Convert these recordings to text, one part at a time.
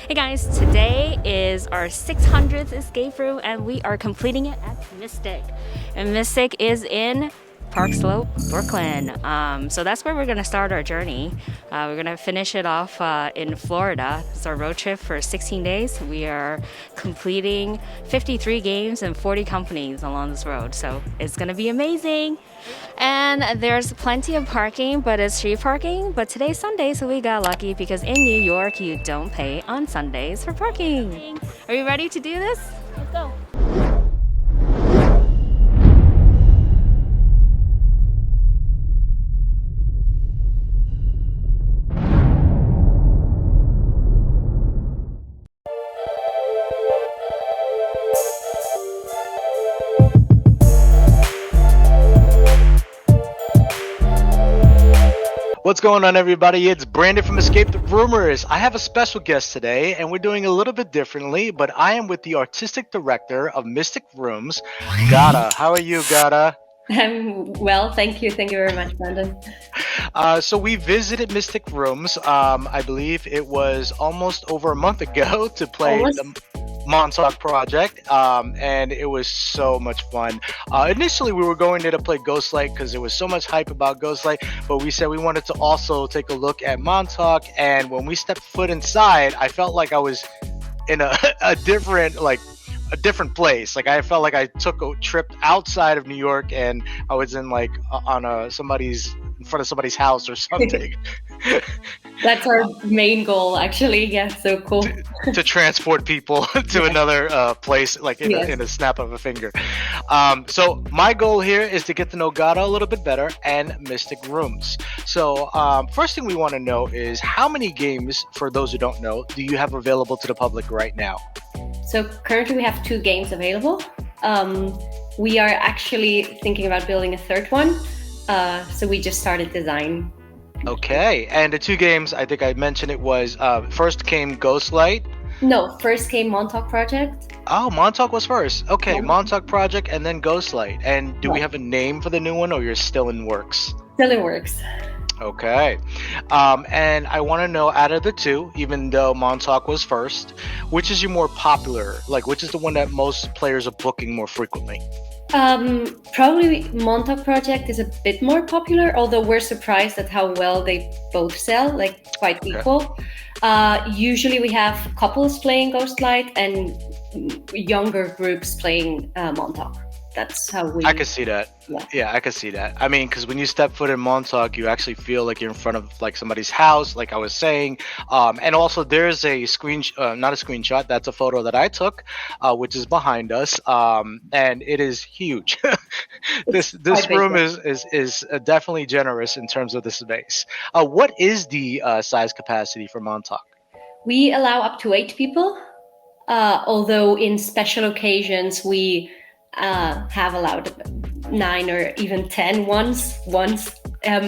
Hey guys, today is our 600th escape room and we are completing it at Myss Tic. And Myss Tic is in Park Slope, Brooklyn. So that's where we're gonna start our journey. We're gonna finish it off in Florida. It's our road trip for 16 days. We are completing 53 games and 40 companies along this road. So it's gonna be amazing. And there's plenty of parking, but it's street parking. But today's Sunday, so we got lucky because in New York, you don't pay on Sundays for parking. Are you ready to do this? Let's go. What's going on, everybody? It's Brandon from Escape the Rumors. I have a special guest today, and we're doing a little bit differently, but I am with the artistic director of Myss Tic Rooms, Gata. How are you, Gata? I'm well, thank you. Thank you very much, Brandon. So we visited Myss Tic Rooms. I believe it was almost over a month ago to play Almost. the Montauk Project, and it was so much fun. Initially, we were going there to play Ghostlight because there was so much hype about Ghostlight, but we said we wanted to also take a look at Montauk. And when we stepped foot inside, I felt like I was in a different a different place. Like I felt like I took a trip outside of New York and I was in on somebody's in front of somebody's house or something. That's our main goal, actually. Yeah, so cool. to transport people to Yes. another place, like Yes. in a snap of a finger. So my goal here is to get to know Gata a little bit better and Myss Tic Rooms. So first thing we want to know is how many games, for those who don't know, do you have available to the public right now? So currently we have 2 games available. We are actually thinking about building a third one. So we just started design. Okay, and the 2 games, I think I mentioned it was first came Ghostlight. No, first came Montauk Project. Oh, Montauk was first. Okay, Yeah. Montauk Project and then Ghostlight. And do we Yeah. have a name for the new one, or you're still in works? Still in works. Okay. And I want to know, out of the 2, even though Montauk was first, which is your more popular? Like, which is the one that most players are booking more frequently? Probably Montauk Project is a bit more popular, although we're surprised at how well they both sell, like quite Okay. equal. Usually we have couples playing Ghostlight and younger groups playing Montauk. That's how we. I could see that. Yeah. Yeah, I could see that. I mean, because when you step foot in Montauk, you actually feel like you're in front of like somebody's house, like I was saying. And also, there's a not a screenshot. That's a photo that I took, which is behind us, and it is huge. This quite big, room yeah. is definitely generous in terms of the space. What is the size capacity for Montauk? We allow up to 8 people, although in special occasions we have allowed 9 or even 10 once.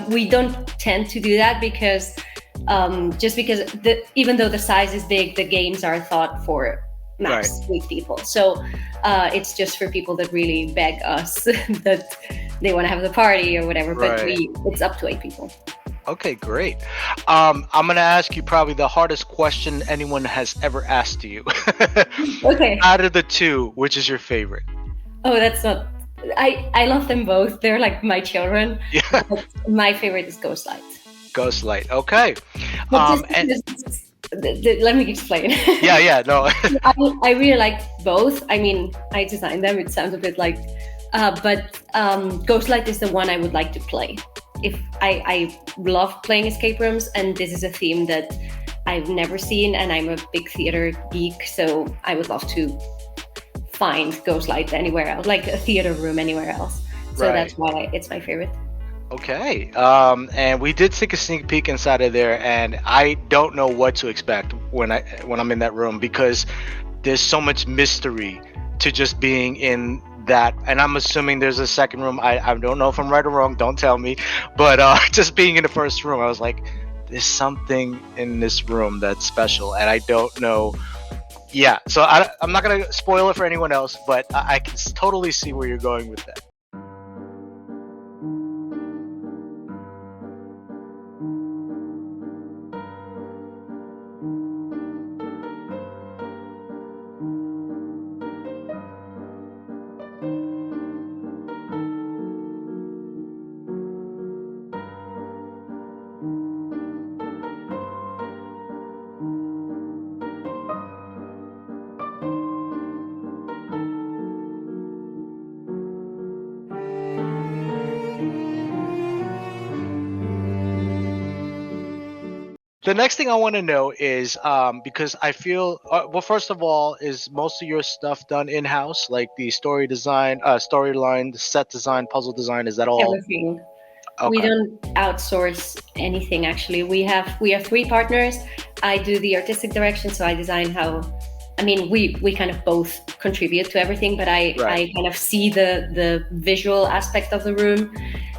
We don't tend to do that because just because even though the size is big, the games are thought for max Right. 8 people. So it's just for people that really beg us that they want to have the party or whatever. But Right. it's up to 8 people. Okay, great. I'm gonna ask you probably the hardest question anyone has ever asked you. Okay. Out of the 2, which is your favorite? Oh, that's not. I love them both. They're like my children. Yeah, But my favorite is Ghostlight. Ghostlight. Okay. But just And because, let me explain. yeah, no. I really like both. I mean, I designed them. It sounds a bit like, but Ghostlight is the one I would like to play. If I love playing escape rooms, and this is a theme that I've never seen, and I'm a big theater geek, so I would love to find Ghostlight anywhere else, like a theater room anywhere else. So Right. that's why it's my favorite. Okay. And we did take a sneak peek inside of there, and I don't know what to expect when I'm in that room, because there's so much mystery to just being in that. And I'm assuming there's a second room. I don't know if I'm right or wrong. Don't tell me. But just being in the first room, I was like, there's something in this room that's special, and I don't know. Yeah, so I'm not gonna spoil it for anyone else, but I can totally see where you're going with that. The next thing I want to know is because I feel well. First of all, is most of your stuff done in house, like the story design, storyline, the set design, puzzle design? Is that all? Everything. We Okay. don't outsource anything actually. We have three partners. I do the artistic direction, so I design how. I mean, we kind of both contribute to everything, but I kind of see the visual aspect of the room,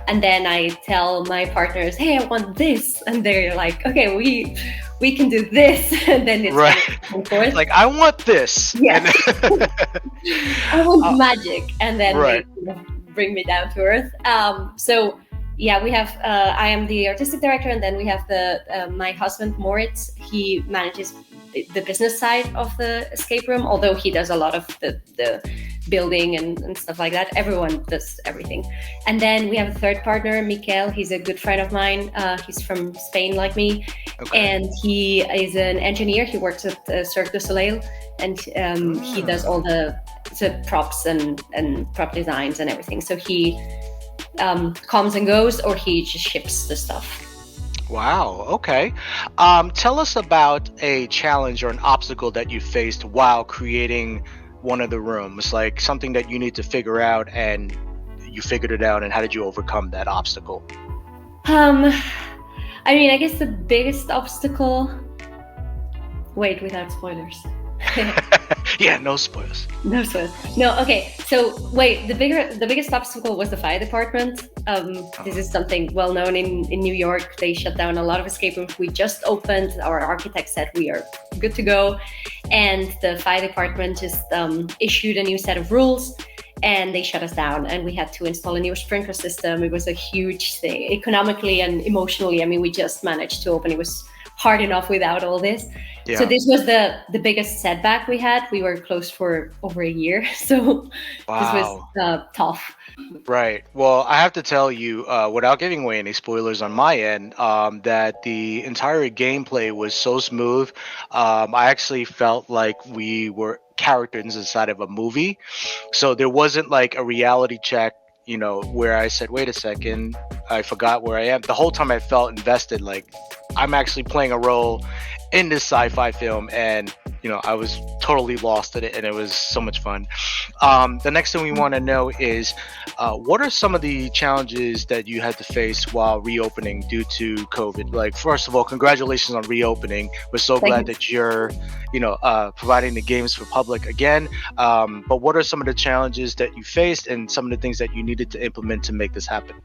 and then I tell my partners, "Hey, I want this," and they're like, "Okay, we can do this," and then it's Right. kind of back and forth. Like I want this. Yes. And I want magic, and then Right. they bring me down to earth. So yeah, we have. I am the artistic director, and then we have my husband Moritz. He manages the business side of the escape room, although he does a lot of the building and stuff like that. Everyone does everything. And then we have a third partner, Mikel. He's a good friend of mine. He's from Spain, like me, and he is an engineer. He works at Cirque du Soleil, and he does all the props and prop designs and everything. So he comes and goes, or he just ships the stuff. Wow. Okay. Tell us about a challenge or an obstacle that you faced while creating one of the rooms, like something that you need to figure out, and you figured it out, and how did you overcome that obstacle? I mean, I guess the biggest obstacle. Wait, without spoilers. Yeah, no spoilers. No spoilers. No, okay. So wait, the biggest obstacle was the fire department. This is something well known in New York. They shut down a lot of escape rooms. We just opened. Our architect said we are good to go, and the fire department just issued a new set of rules, and they shut us down. And we had to install a new sprinkler system. It was a huge thing, economically and emotionally. I mean, we just managed to open. It was hard enough without all this. Yeah. So this was the biggest setback we had. We were closed for over a year, so This was tough. Right. Well, I have to tell you, without giving away any spoilers on my end, that the entire gameplay was so smooth. I actually felt like we were characters inside of a movie. So there wasn't like a reality check, where I said, wait a second, I forgot where I am. The whole time I felt invested, like I'm actually playing a role in this sci-fi film, and I was totally lost in it, and it was so much fun. The next thing we want to know is what are some of the challenges that you had to face while reopening due to COVID? Like, first of all, congratulations on reopening. We're so glad that you're providing the games for public again, but what are some of the challenges that you faced and some of the things that you needed to implement to make this happen?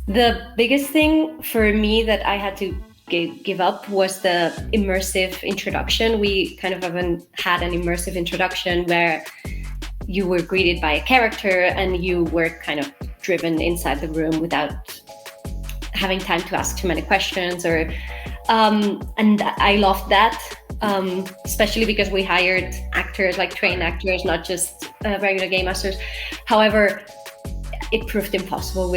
The biggest thing for me that I had to give up was the immersive introduction. We kind of haven't had an immersive introduction where you were greeted by a character and you were kind of driven inside the room without having time to ask too many questions. And I loved that, especially because we hired actors, like trained actors, not just regular game masters. However, it proved impossible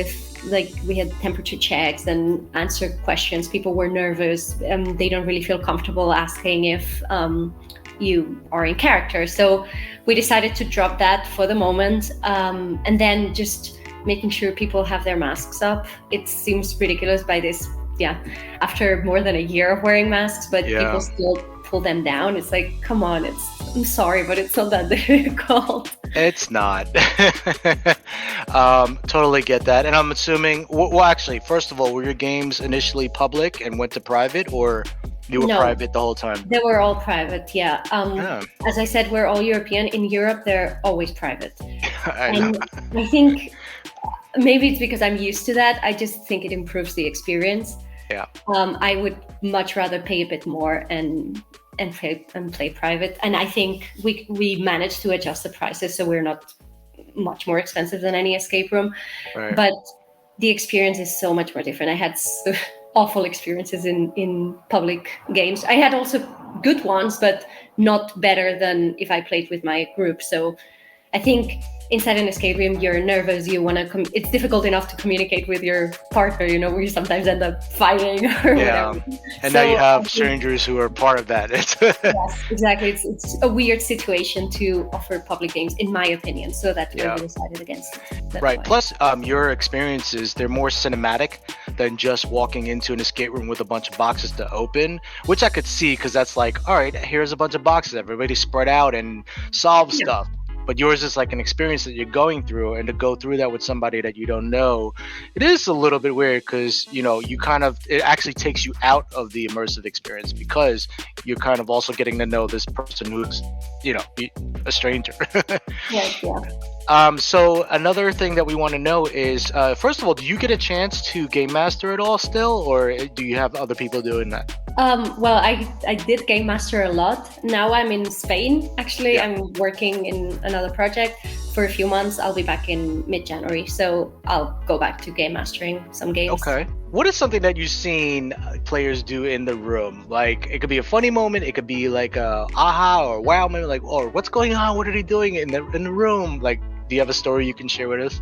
we had temperature checks and answer questions. People were nervous. They don't really feel comfortable asking if you are in character. So we decided to drop that for the moment. And then just making sure people have their masks up. It seems ridiculous by this, after more than a year of wearing masks, but people still pull them down. It's like, come on, I'm sorry, but it's not that difficult. It's not. Totally get that. And I'm assuming, well, actually, first of all, were your games initially public and went to private, or you were private the whole time? They were all private, yeah. As I said, we're all European. In Europe, they're always private. I think maybe it's because I'm used to that. I just think it improves the experience. Yeah. I would much rather pay a bit more and play private. And I think we managed to adjust the prices so we're not much more expensive than any escape room. Right. But the experience is so much more different. I had awful experiences in public games. I had also good ones, but not better than if I played with my group. So I think inside an escape room, you're nervous. You want to. It's difficult enough to communicate with your partner. You know, where you sometimes end up fighting or whatever. And so, now you have strangers who are part of that. Yes, exactly. It's a weird situation to offer public games, in my opinion. So that's why we decided against it. Right. Why. Plus, your experiences, they're more cinematic than just walking into an escape room with a bunch of boxes to open, which I could see, because that's like, all right, here's a bunch of boxes. Everybody spread out and solve stuff. But yours is like an experience that you're going through, and to go through that with somebody that you don't know, it is a little bit weird, because it actually takes you out of the immersive experience, because you're kind of also getting to know this person who's a stranger. So another thing that we want to know is, first of all, do you get a chance to game master at all still, or do you have other people doing that? Well, I did game master a lot. Now I'm in Spain. Actually, I'm working in another project for a few months. I'll be back in mid-January, so I'll go back to game mastering some games. Okay. What is something that you've seen players do in the room? Like, it could be a funny moment, it could be like a aha or wow moment, like, or what's going on? What are they doing in the room? Like, do you have a story you can share with us?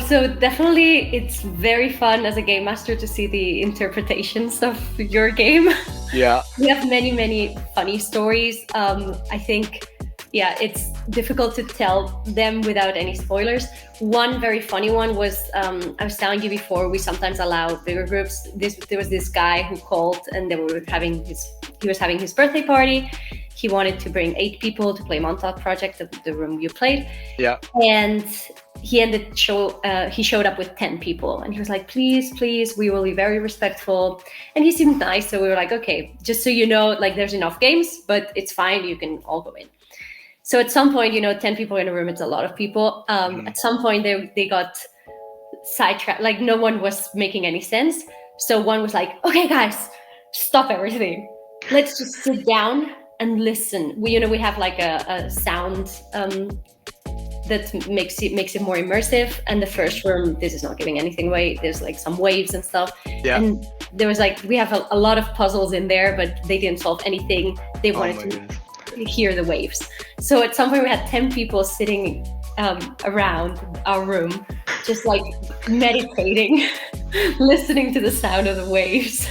So definitely, it's very fun as a game master to see the interpretations of your game. Yeah. We have many funny stories. I think, it's difficult to tell them without any spoilers. One very funny one was, I was telling you before, we sometimes allow bigger groups. There was this guy who called, and he was having his birthday party. He wanted to bring 8 people to play Montauk Project, the room you played. Yeah. And he showed up with 10 people, and he was like, please, we will be very respectful. And he seemed nice, so we were like, okay, just so you know, like, there's enough games, but it's fine, you can all go in. So at some point, 10 people in a room, it's a lot of people. At some point they got sidetracked, like no one was making any sense. So one was like, okay guys, stop everything, let's just sit down and listen. We have like a sound that makes it more immersive. And the first room, this is not giving anything away, there's like some waves and stuff. Yeah. And there was like, we have a lot of puzzles in there, but they didn't solve anything. They wanted to hear the waves. So at some point we had 10 people sitting around our room, just like meditating, listening to the sound of the waves.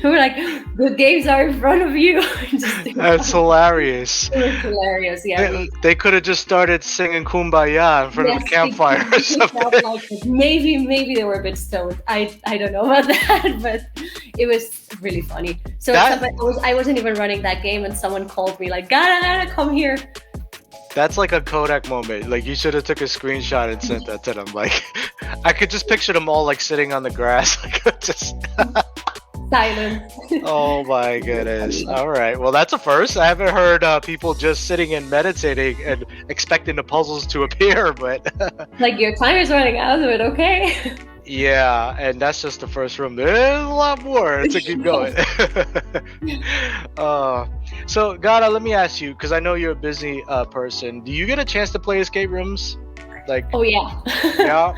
We're like, the games are in front of you. That's hilarious. It was hilarious, yeah. They could have just started singing Kumbaya in front of a campfire or something. Like maybe they were a bit stoned. I don't know about that, but it was really funny. So I wasn't even running that game, and someone called me like, gotta come here. That's like a Kodak moment. Like, you should have took a screenshot and sent that to them. Like, I could just picture them all like sitting on the grass, like just. Silence. Oh my goodness. All right. Well, that's a first. I haven't heard people just sitting and meditating and expecting the puzzles to appear, but like, your time is running out of it, okay? Yeah, and that's just the first room. There's a lot more to keep going. So Gada, let me ask you, because I know you're a busy person. Do you get a chance to play escape rooms? Like, oh yeah.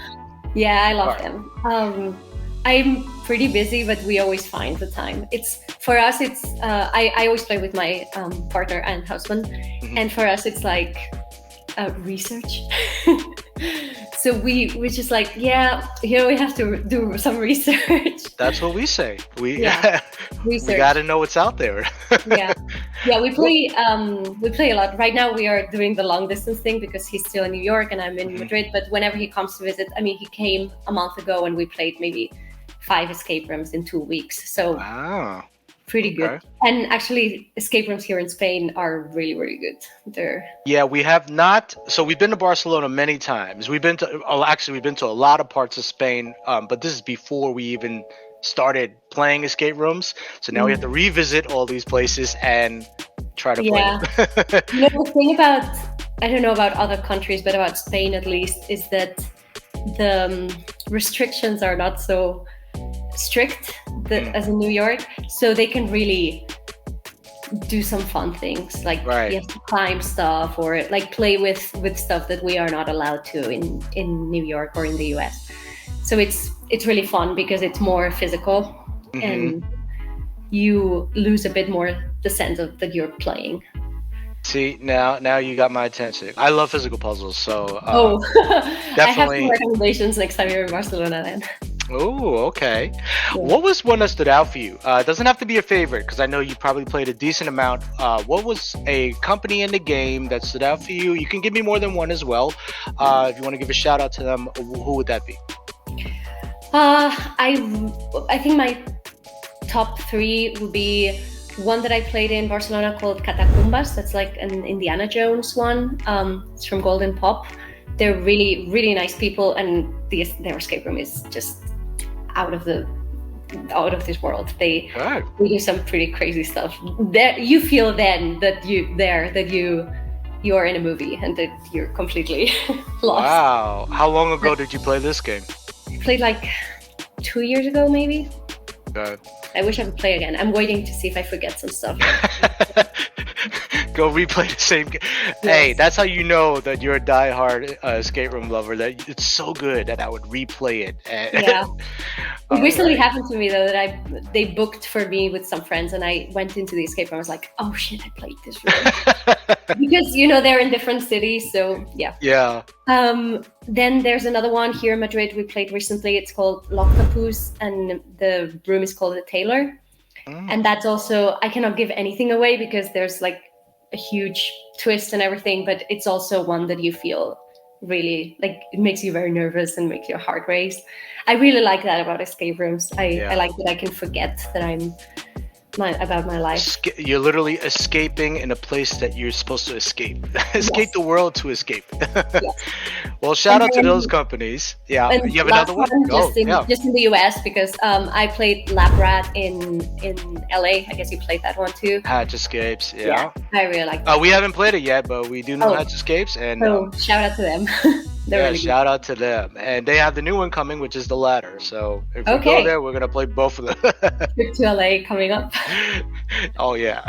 Yeah, I love them. I'm pretty busy, but we always find the time. For us, I always play with my partner and husband, and for us it's like research. So we just like, we have to do some research. That's what we say. We got to know what's out there. Yeah, we play a lot. Right now we are doing the long distance thing because he's still in New York and I'm in Madrid. But whenever he comes to visit, he came a month ago and we played maybe 5 escape rooms in 2 weeks. So pretty good. And actually, escape rooms here in Spain are really, really good. Yeah, we have not. So we've been to Barcelona many times. We've been to a lot of parts of Spain, but this is before we even started playing escape rooms. So now we have to revisit all these places and try to play them. The thing about, I don't know about other countries, but about Spain at least, is that the restrictions are not so strict as in New York, so they can really do some fun things, like you have to climb stuff or like play with stuff that we are not allowed to in New York or in the US. So it's really fun because it's more physical and you lose a bit more the sense of that you're playing. See, now you got my attention. I love physical puzzles, so Oh, I have some definitely. recommendations next time you're in Barcelona then. Oh, okay. Yeah. What was one that stood out for you? It doesn't have to be a favorite because I know you probably played a decent amount. What was a company in the game that stood out for you? You can give me more than one as well. If you want to give a shout out to them, who would that be? I think my top three would be one that I played in Barcelona called Catacumbas. That's like an Indiana Jones one. It's from Golden Pop. They're really, really nice people, and their escape room is just out of this world. They do some pretty crazy stuff. There, you feel then that you're in a movie and that you're completely lost. Wow! How long ago did you play this game? I played like 2 years ago, maybe. Good. I wish I could play again. I'm waiting to see if I forget some stuff. Go replay the same game. Yes. Hey, that's how you know that you're a diehard escape room lover. That it's so good that I would replay it. Yeah. It recently right. happened to me though that they booked for me with some friends, and I went into the escape room. I was like, oh shit, I played this room. Because they're in different cities, so yeah. Yeah. Then there's another one here in Madrid we played recently. It's called L'Octopus, and the room is called the Tailor. And that's also, I cannot give anything away because there's like a huge twist and everything, but it's also one that you feel really like it makes you very nervous and makes your heart race. I really like that about escape rooms. I like that I can forget that I'm about my life. You're literally escaping in a place that you're supposed to escape. Escape the world to escape. Yes. Well, shout out to those companies. Yeah. And You have another one? Just in the US, because I played Lab Rat in LA. I guess you played that one too. Hatch Escapes. Yeah. I really like that. We haven't played it yet, but we do know Hatch Escapes. And shout out to them. yeah, really shout out to them. And they have the new one coming, which is the Ladder. So if we go there, we're going to play both of them. Trip to LA coming up. Oh, yeah.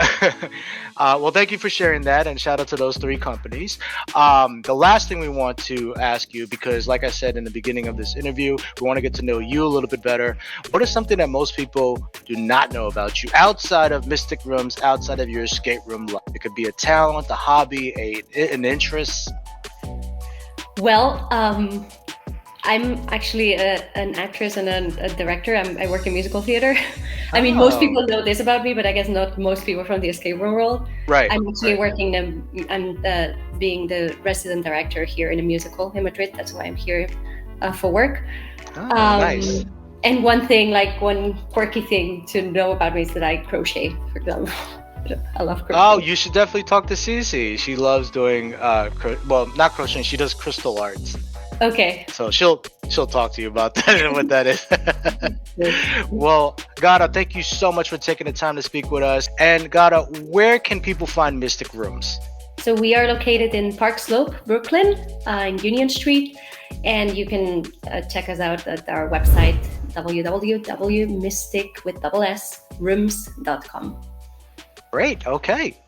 Well, thank you for sharing that, and shout out to those three companies. The last thing we want to ask you, because like I said in the beginning of this interview, we want to get to know you a little bit better. What is something that most people do not know about you outside of Myss Tic Rooms, outside of your escape room life? It could be a talent, a hobby, an interest. Well, I'm actually an actress and a director. I work in musical theater. I mean, most people know this about me, but I guess not most people from the escape room world. Right. I'm actually working. I'm being the resident director here in a musical in Madrid. That's why I'm here for work. Nice. And one quirky thing to know about me is that I crochet, for example. I love crochet. Oh, you should definitely talk to Cece. She loves doing not crocheting. She does crystal arts. Okay. So she'll talk to you about that and what that is. Well, Gada, thank you so much for taking the time to speak with us. And Gada, where can people find Myss Tic Rooms? So we are located in Park Slope, Brooklyn, in Union Street. And you can check us out at our website, www.mysticrooms.com. Great. Okay.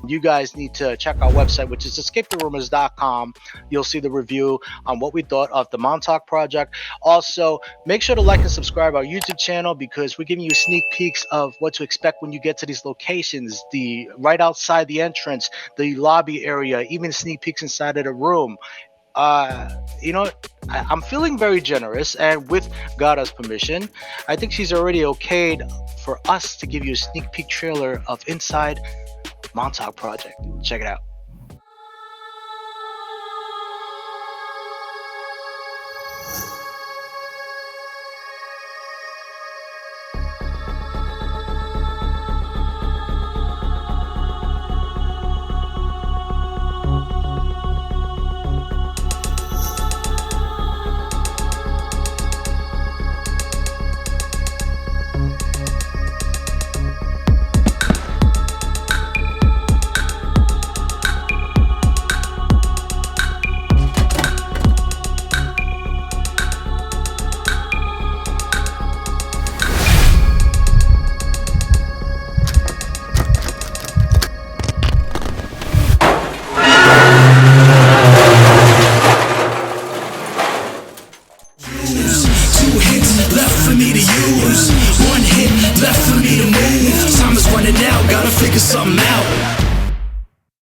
You guys need to check our website, which is ESCAPETHEROOMers.com. You'll see the review on what we thought of the Montauk Project. Also, make sure to like and subscribe our YouTube channel because we're giving you sneak peeks of what to expect when you get to these locations, the right outside the entrance, the lobby area, even sneak peeks inside of the room. I'm feeling very generous, and with Gada's permission, I think she's already okayed for us to give you a sneak peek trailer of inside Montauk Project. Check it out.